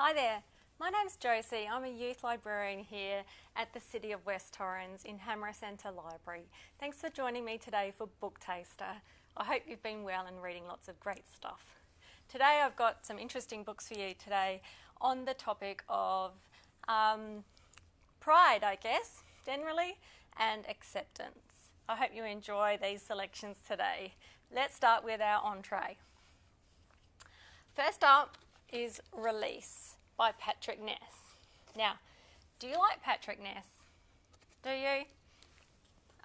Hi there, my name's Josie. I'm a youth librarian here at the City of West Torrens in Hammer Centre Library. Thanks for joining me today for Book Taster. I hope you've been well and reading lots of great stuff. Today I've got some interesting books for you today on the topic of pride, I guess, generally, and acceptance. I hope you enjoy these selections today. Let's start with our entree. First up is Release by Patrick Ness. Now, do you like Patrick Ness? Do you?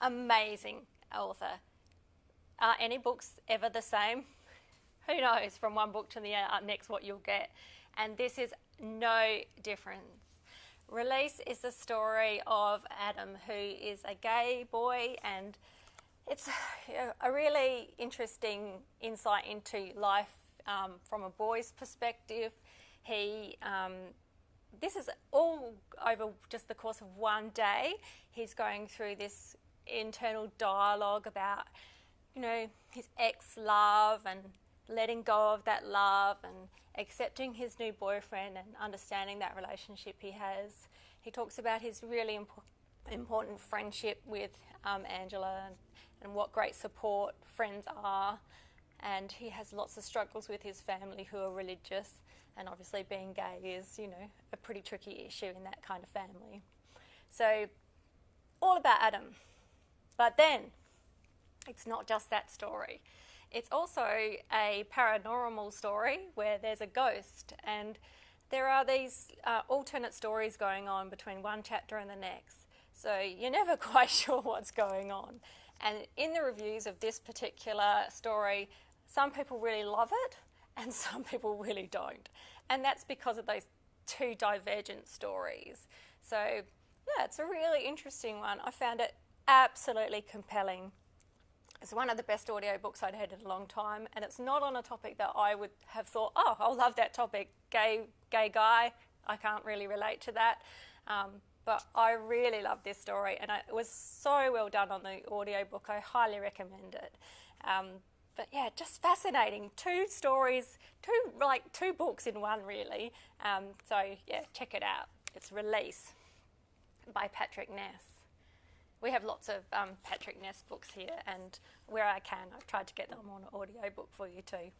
Amazing author. Are any books ever the same? Who knows from one book to the next what you'll get. And this is no difference. Release is the story of Adam, who is a gay boy, and it's a really interesting insight into life from a boy's perspective. This is all over just the course of one day. He's going through this internal dialogue about, his ex-love and letting go of that love and accepting his new boyfriend and understanding that relationship he has. He talks about his really important friendship with Angela and what great support friends are. And he has lots of struggles with his family who are religious, and obviously being gay is, a pretty tricky issue in that kind of family. So, all about Adam. But then, it's not just that story. It's also a paranormal story where there's a ghost, and there are these alternate stories going on between one chapter and the next. So, you're never quite sure what's going on. And in the reviews of this particular story, some people really love it and some people really don't. And that's because of those two divergent stories. So, yeah, it's a really interesting one. I found it absolutely compelling. It's one of the best audiobooks I'd had in a long time, and it's not on a topic that I would have thought, oh, I'll love that topic, gay guy. I can't really relate to that. But I really love this story, and it was so well done on the audiobook. I highly recommend it. But yeah, just fascinating. Two stories, two books in one, really. So yeah, check it out. It's Release by Patrick Ness. We have lots of Patrick Ness books here, and where I can, I've tried to get them on an audiobook for you too.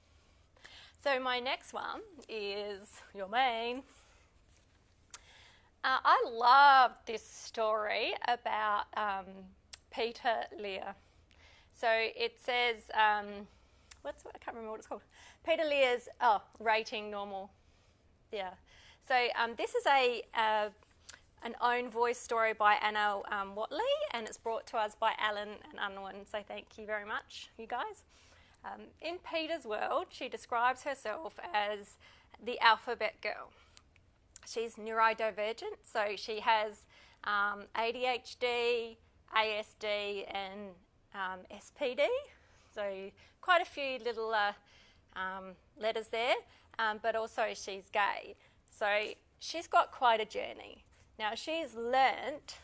So my next one is your main. I love this story about Peta Lyre. So it says, I can't remember what it's called. Peta Lyre's, rating normal. Yeah. So this is an own voice story by Anna Whateley, and it's brought to us by Alan and Unwin. So thank you very much, you guys. In Peta's world, she describes herself as the alphabet girl. She's neurodivergent, so she has ADHD, ASD, and SPD. So quite a few little letters there, but also she's gay. So she's got quite a journey. Now she's learnt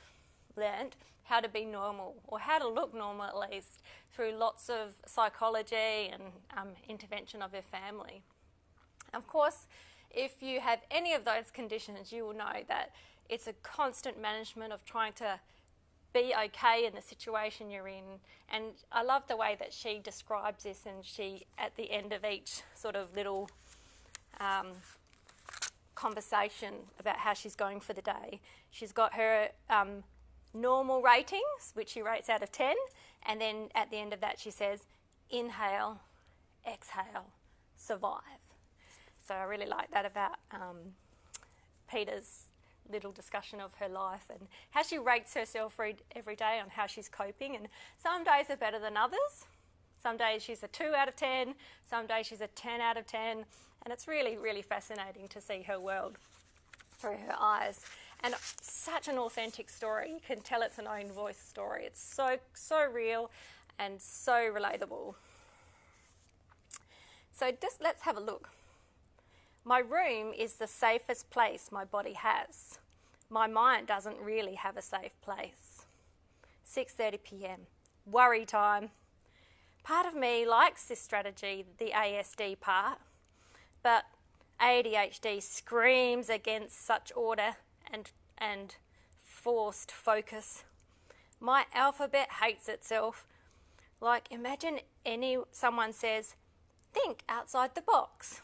how to be normal, or how to look normal at least, through lots of psychology and intervention of her family. Of course, if you have any of those conditions, you will know that it's a constant management of trying to be okay in the situation you're in. And I love the way that she describes this, and she, at the end of each sort of little conversation about how she's going for the day, she's got her normal ratings, which she rates out of 10, and then at the end of that she says, inhale, exhale, survive. So I really like that about Peta's little discussion of her life and how she rates herself every day on how she's coping. And some days are better than others. Some days she's a 2 out of 10, some days she's a 10 out of 10. And it's really, really fascinating to see her world through her eyes. And such an authentic story. You can tell it's an own voice story. It's so real and so relatable. So just let's have a look. My room is the safest place my body has. My mind doesn't really have a safe place. 6:30 p.m. Worry time. Part of me likes this strategy, the ASD part, but ADHD screams against such order and forced focus. My alphabet hates itself. Like, imagine someone says, think outside the box.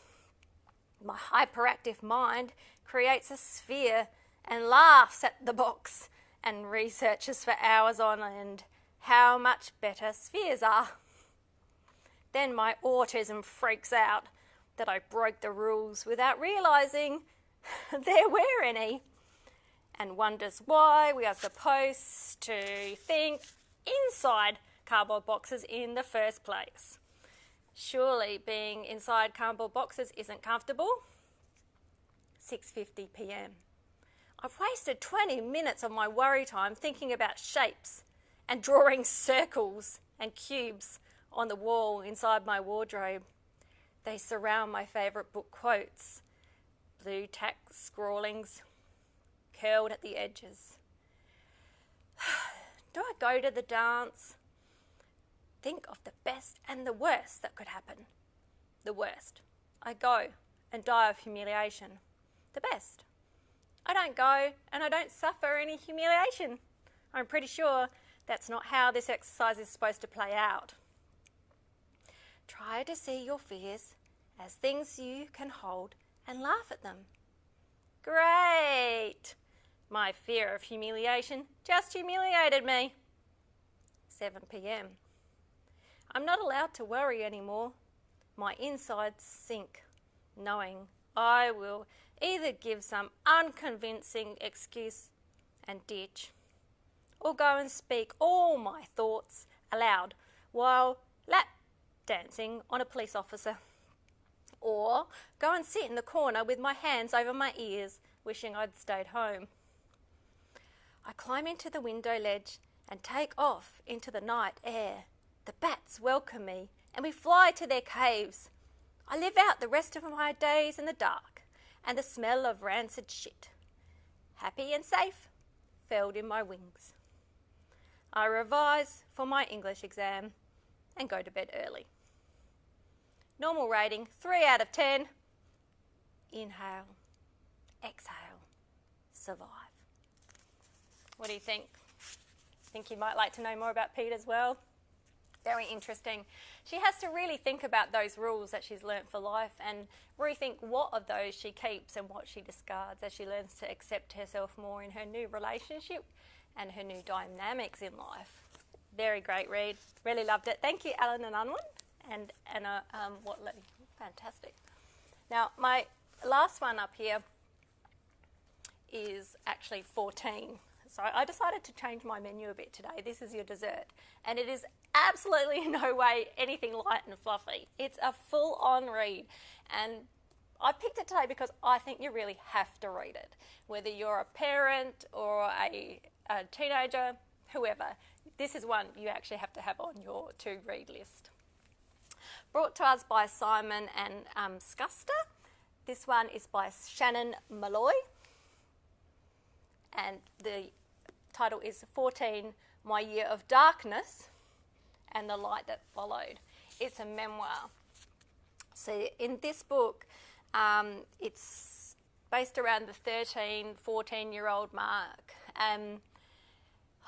My hyperactive mind creates a sphere and laughs at the box and researches for hours on end how much better spheres are. Then my autism freaks out that I broke the rules without realising there were any, and wonders why we are supposed to think inside cardboard boxes in the first place. Surely being inside cardboard boxes isn't comfortable. 6:50 p.m. I've wasted 20 minutes of my worry time thinking about shapes and drawing circles and cubes on the wall inside my wardrobe. They surround my favourite book quotes, blue tack scrawlings, curled at the edges. Do I go to the dance? Think of the best and the worst that could happen. The worst. I go and die of humiliation. The best. I don't go and I don't suffer any humiliation. I'm pretty sure that's not how this exercise is supposed to play out. Try to see your fears as things you can hold and laugh at them. Great! My fear of humiliation just humiliated me. 7 p.m. I'm not allowed to worry anymore. My insides sink, knowing I will either give some unconvincing excuse and ditch, or go and speak all my thoughts aloud while lap dancing on a police officer, or go and sit in the corner with my hands over my ears, wishing I'd stayed home. I climb into the window ledge and take off into the night air. The bats welcome me and we fly to their caves. I live out the rest of my days in the dark and the smell of rancid shit. Happy and safe, furled in my wings. I revise for my English exam and go to bed early. Normal rating, 3 out of 10. Inhale, exhale, survive. What do you think? Think you might like to know more about Pete as well? Very interesting. She has to really think about those rules that she's learnt for life and rethink what of those she keeps and what she discards as she learns to accept herself more in her new relationship and her new dynamics in life. Very great read. Really loved it. Thank you, Alan and Unwin and Anna Whateley. Fantastic. Now, my last one up here is actually 14. So I decided to change my menu a bit today. This is your dessert. And it is absolutely in no way anything light and fluffy. It's a full-on read. And I picked it today because I think you really have to read it. Whether you're a parent or a teenager, whoever, this is one you actually have to have on your to-read list. Brought to us by Simon and Schuster. This one is by Shannon, Molloy. And the title is 14, My Year of Darkness and the Light That Followed. It's a memoir. So in this book, it's based around the 13, 14-year-old mark.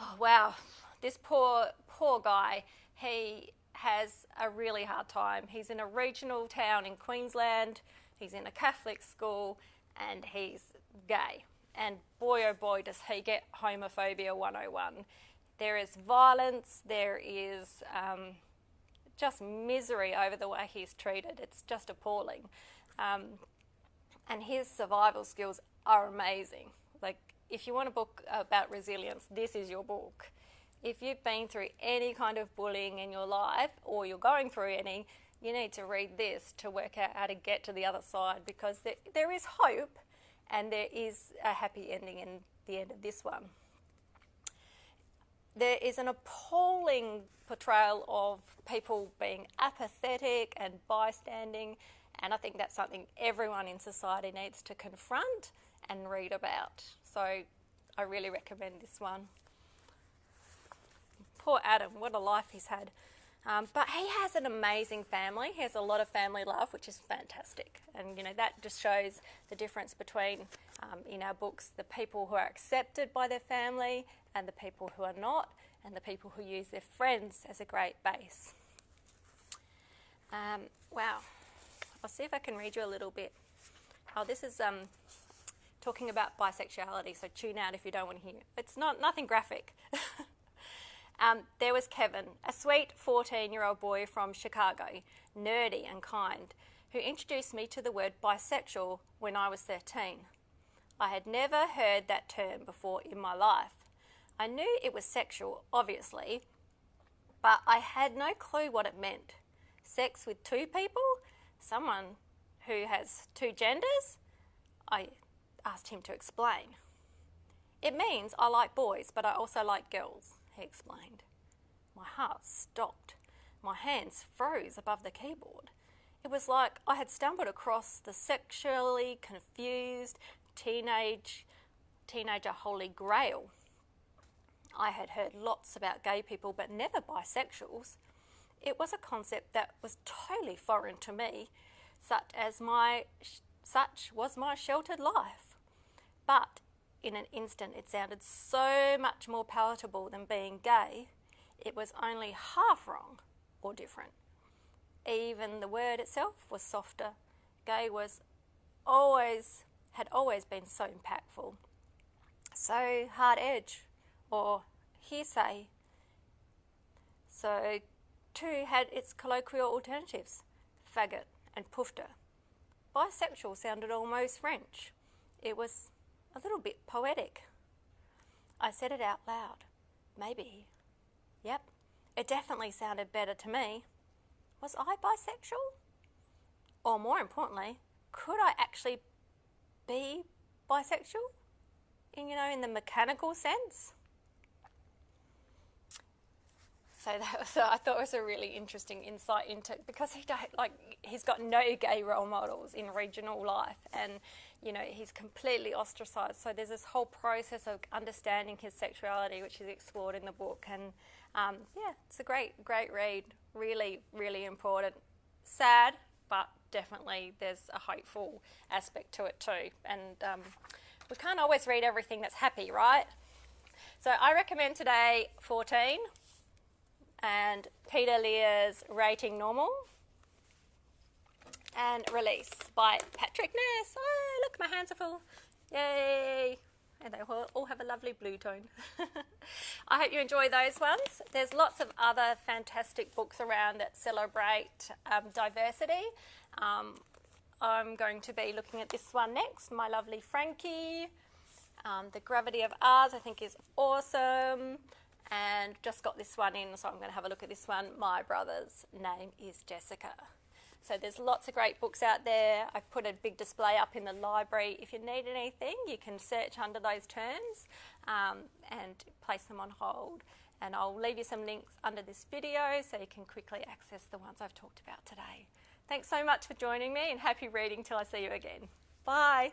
Oh, wow, this poor guy, he has a really hard time. He's in a regional town in Queensland, he's in a Catholic school, and he's gay. And boy, oh boy, does he get homophobia 101. There is violence, there is just misery over the way he's treated. It's just appalling. And his survival skills are amazing. Like, if you want a book about resilience, this is your book. If you've been through any kind of bullying in your life, or you're going through any, you need to read this to work out how to get to the other side, because there is hope. And there is a happy ending in the end of this one. There is an appalling portrayal of people being apathetic and bystanding, and I think that's something everyone in society needs to confront and read about. So I really recommend this one. Poor Adam, what a life he's had. But he has an amazing family. He has a lot of family love, which is fantastic. And, that just shows the difference between, in our books, the people who are accepted by their family and the people who are not, and the people who use their friends as a great base. Wow. I'll see if I can read you a little bit. Oh, this is talking about bisexuality, so tune out if you don't want to hear. It's nothing graphic. There was Kevin, a sweet 14-year-old boy from Chicago, nerdy and kind, who introduced me to the word bisexual when I was 13. I had never heard that term before in my life. I knew it was sexual, obviously, but I had no clue what it meant. Sex with two people? Someone who has two genders? I asked him to explain. It means I like boys, but I also like girls, he explained. My heart stopped. My hands froze above the keyboard. It was like I had stumbled across the sexually confused teenager holy grail. I had heard lots about gay people, but never bisexuals. It was a concept that was totally foreign to me, such was my sheltered life. But in an instant, it sounded so much more palatable than being gay. It was only half wrong or different. Even the word itself was softer. Gay had always been so impactful. So hard edge or hearsay. So too had its colloquial alternatives, faggot and poofter. Bisexual sounded almost French. It was a little bit poetic. I said it out loud. Maybe. Yep, it definitely sounded better to me. Was I bisexual? Or more importantly, could I actually be bisexual? In the mechanical sense? So I thought it was a really interesting insight into, because he's got no gay role models in regional life, and he's completely ostracised. So there's this whole process of understanding his sexuality, which is explored in the book, and it's a great read. Really, really important. Sad, but definitely there's a hopeful aspect to it too. And we can't always read everything that's happy, right? So I recommend today 14. And Peta Lyre's Rating Normal, and Release by Patrick Ness. Oh, look, my hands are full. Yay! And they all have a lovely blue tone. I hope you enjoy those ones. There's lots of other fantastic books around that celebrate diversity. I'm going to be looking at this one next, My Lovely Frankie. The Gravity of Ours, I think, is awesome. And just got this one in, so I'm going to have a look at this one. My brother's name is Jessica. So there's lots of great books out there. I've put a big display up in the library. If you need anything, you can search under those terms and place them on hold. And I'll leave you some links under this video so you can quickly access the ones I've talked about today. Thanks so much for joining me, and happy reading till I see you again. Bye.